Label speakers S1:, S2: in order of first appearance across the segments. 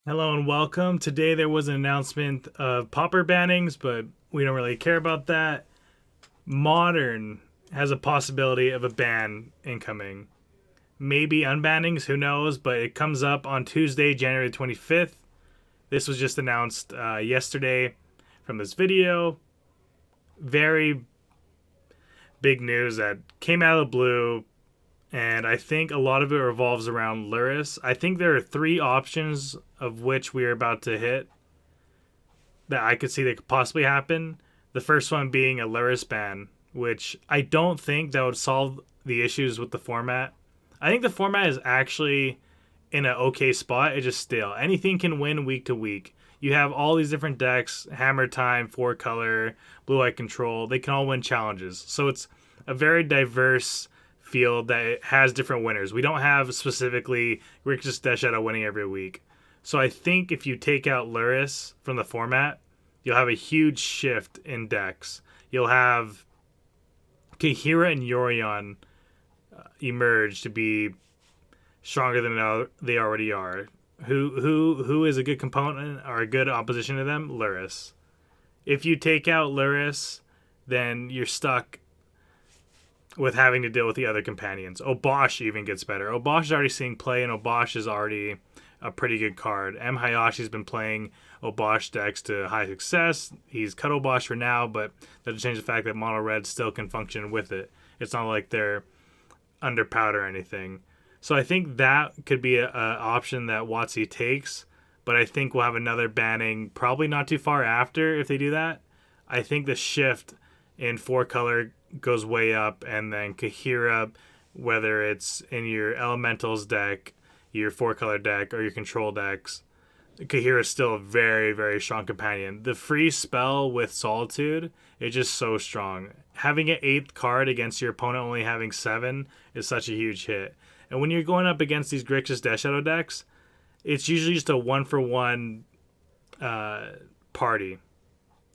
S1: Hello and welcome. Today there was an announcement of pauper bannings, but we don't really care about that. Modern has a possibility of a ban incoming. Maybe unbannings, who knows, but it comes up on Tuesday, January 25th. This was just announced yesterday from this video. Very big news that came out of the blue, and I think a lot of it revolves around Luris. I think there are three options of which we are about to hit that I could see that could possibly happen. The first one being a Luris ban, which I don't think that would solve the issues with the format. I think the format is actually in an okay spot. It's just stale. Anything can win week to week. You have all these different decks: Hammer Time, Four Color, Blue Eye Control. They can all win challenges. So it's a very diverse field that has different winners. We don't have specifically Grixis Dash Shadow winning every week. So I think if you take out Luris from the format, you'll have a huge shift in decks. You'll have Kahira and Yorion emerge to be stronger than they already are. Who is a good component or a good opposition to them? Luris. If you take out Luris, then you're stuck with having to deal with the other companions. Obosh even gets better. Obosh is already seeing play, and Obosh is already a pretty good card. M. Hayashi's been playing Obosh decks to high success. He's cut Obosh for now, but that doesn't change the fact that Mono Red still can function with it. It's not like they're underpowered or anything. So I think that could be an option that WotC takes, but I think we'll have another banning probably not too far after if they do that. I think the shift in four color goes way up, and then Kahira, whether it's in your elementals deck, your four color deck, or your control decks, Kahira is still a very, very strong companion. The free spell with Solitude is just so strong. Having an eighth card against your opponent only having seven is such a huge hit. And when you're going up against these Grixis Death Shadow decks, it's usually just a one for one party.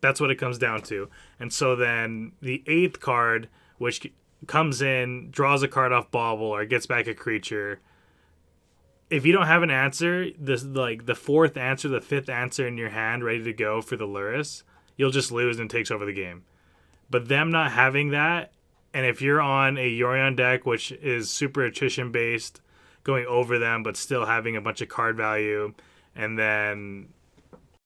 S1: That's what it comes down to. And so then the eighth card, which comes in, draws a card off Bauble or gets back a creature. If you don't have an answer, this like the fourth answer, the fifth answer in your hand, ready to go for the Luris, you'll just lose and it takes over the game. But them not having that, and if you're on a Yorion deck, which is super attrition based, going over them but still having a bunch of card value, and then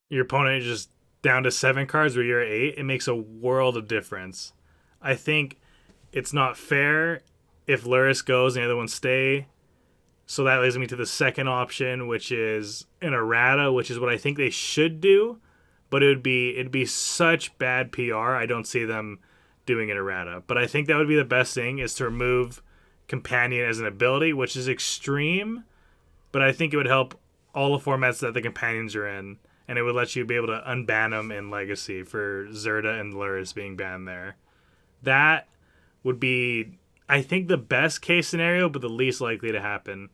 S1: your opponent is just down to seven cards where you're at eight, it makes a world of difference. I think it's not fair if Luris goes and the other ones stay. So that leads me to the second option, which is an errata, which is what I think they should do, but it'd be such bad PR. I don't see them doing an errata, but I think that would be the best thing is to remove companion as an ability, which is extreme, but I think it would help all the formats that the companions are in, and it would let you be able to unban them in Legacy for Zerda and Luris being banned there. That would be, I think, the best case scenario, but the least likely to happen.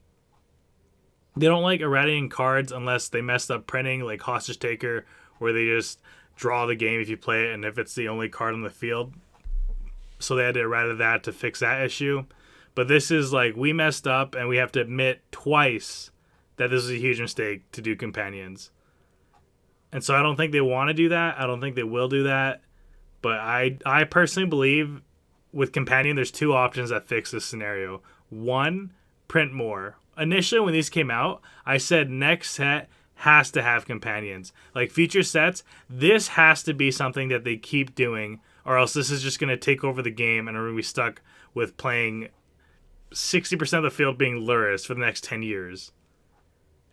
S1: They don't like erratating cards unless they messed up printing, like Hostage Taker, where they just draw the game if you play it, and if it's the only card on the field. So they had to errata that to fix that issue. But this is like, we messed up, and we have to admit twice that this is a huge mistake to do companions. And so I don't think they want to do that. I don't think they will do that. But I personally believe with companion, there's two options that fix this scenario. One, print more. Initially, when these came out, I said next set has to have companions. Like future sets, this has to be something that they keep doing, or else this is just going to take over the game and we're going to be stuck with playing 60% of the field being Luris for the next 10 years.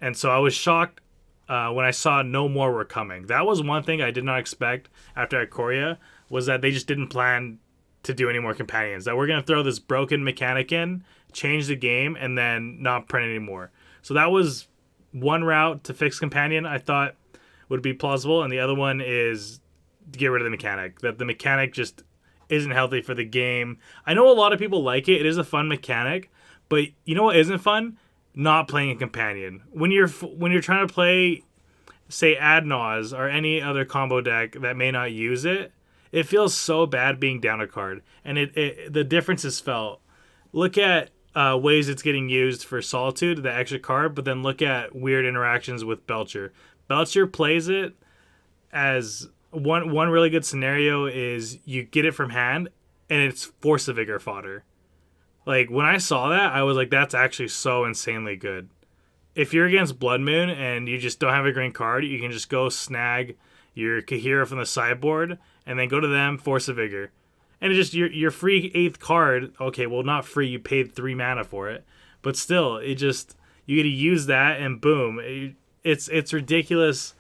S1: And so I was shocked when I saw no more were coming. That was one thing I did not expect after Ikoria, was that they just didn't plan to do any more companions. That we're going to throw this broken mechanic in, change the game, and then not print anymore. So that was one route to fix companion I thought would be plausible, and the other one is to get rid of the mechanic. That the mechanic just isn't healthy for the game. I know a lot of people like it. It is a fun mechanic, but you know what isn't fun? Not playing a companion. When you're trying to play, say, Adnaz or any other combo deck that may not use it, it feels so bad being down a card, and the difference is felt. Look at ways it's getting used for Solitude, the extra card, but then look at weird interactions with Belcher. Belcher plays it as one really good scenario is you get it from hand and it's Force of Vigor fodder. Like, when I saw that, I was like, that's actually so insanely good. If you're against Blood Moon and you just don't have a green card, you can just go snag your Kaheera from the sideboard and then go to them, Force of Vigor. And it just, your free 8th card, okay, well, not free, you paid 3 mana for it, but still, it just, you get to use that and boom. It's ridiculous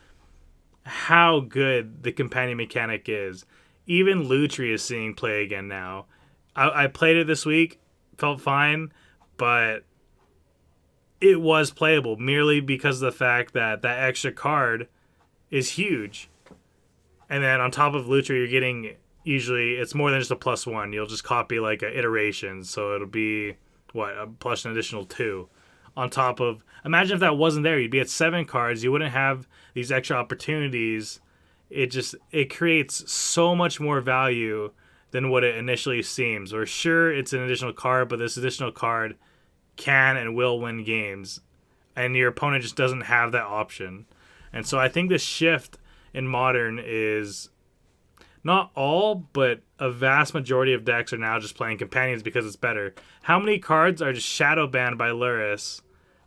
S1: how good the companion mechanic is. Even Lutri is seeing play again now. I played it this week, felt fine, but it was playable merely because of the fact that that extra card is huge. And then on top of Lutri, you're getting, usually it's more than just a +1. You'll just copy like an iteration, so it'll be plus an additional 2 on top of. Imagine if that wasn't there, you'd be at 7 cards. You wouldn't have these extra opportunities. It creates so much more value than what it initially seems. Or sure, it's an additional card, but this additional card can and will win games, and your opponent just doesn't have that option. And so I think the shift in Modern is not all, but a vast majority of decks are now just playing companions because it's better. How many cards are just shadow banned by Lurrus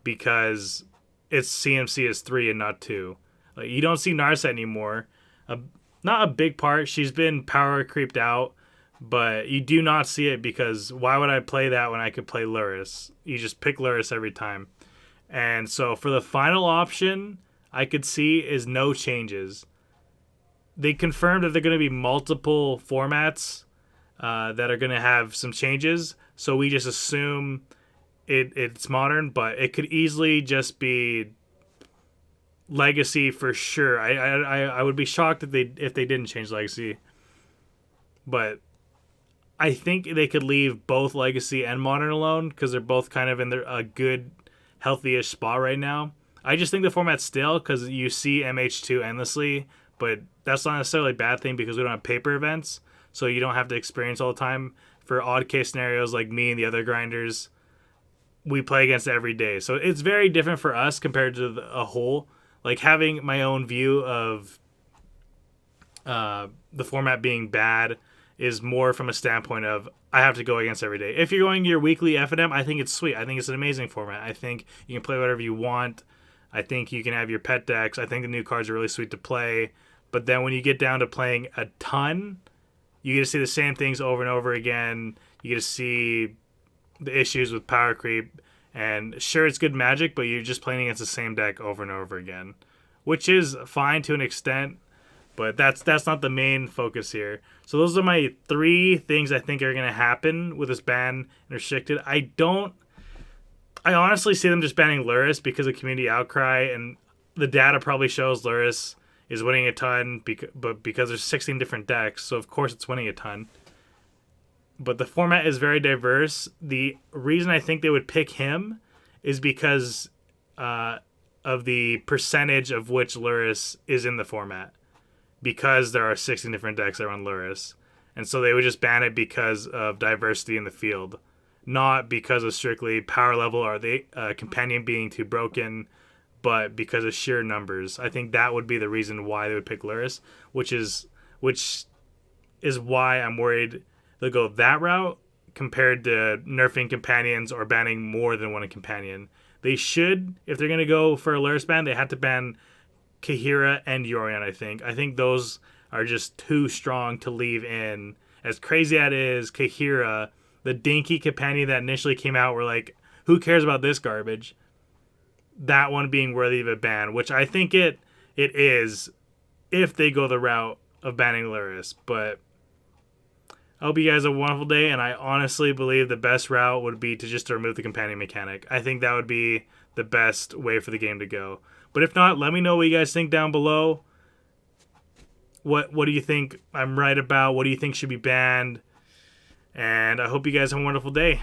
S1: because its CMC is 3 and not 2? Like, you don't see Narset anymore. Not a big part. She's been power creeped out, but you do not see it because why would I play that when I could play Lurrus? You just pick Lurrus every time. And so for the final option, I could see is no changes. They confirmed that there are going to be multiple formats that are going to have some changes. So we just assume it's Modern, but it could easily just be Legacy for sure. I would be shocked if they didn't change Legacy. But I think they could leave both Legacy and Modern alone because they're both kind of in a good, healthy-ish spot right now. I just think the format's stale because you see MH2 endlessly, but that's not necessarily a bad thing because we don't have paper events, so you don't have to experience all the time. For odd case scenarios like me and the other grinders, we play against it every day. So it's very different for us compared to a whole. Like, having my own view of the format being bad is more from a standpoint of I have to go against every day. If you're going your weekly FNM, I think it's sweet. I think it's an amazing format. I think you can play whatever you want. I think you can have your pet decks. I think the new cards are really sweet to play. But then when you get down to playing a ton, you get to see the same things over and over again. You get to see the issues with power creep. And sure, it's good Magic, but you're just playing against the same deck over and over again, which is fine to an extent, but that's not the main focus here. So those are my 3 things I think are going to happen with this ban and restricted. I honestly see them just banning Lurrus because of community outcry, and the data probably shows Lurrus is winning a ton, but because there's 16 different decks, so of course it's winning a ton. But the format is very diverse. The reason I think they would pick him is because of the percentage of which Lurrus is in the format. Because there are 16 different decks that run Lurrus. And so they would just ban it because of diversity in the field. Not because of strictly power level or the companion being too broken, but because of sheer numbers. I think that would be the reason why they would pick Lurrus, which is why I'm worried they'll go that route compared to nerfing companions or banning more than one companion. They should, if they're going to go for a Lurrus ban, they have to ban Kaheera and Yorion, I think. I think those are just too strong to leave in. As crazy as it is, Kaheera, the dinky companion that initially came out, were like, who cares about this garbage? That one being worthy of a ban, which I think it is if they go the route of banning Lurrus. But I hope you guys have a wonderful day, and I honestly believe the best route would be to just remove the companion mechanic. I think that would be the best way for the game to go. But if not, let me know what you guys think down below. What do you think I'm right about? What do you think should be banned? And I hope you guys have a wonderful day.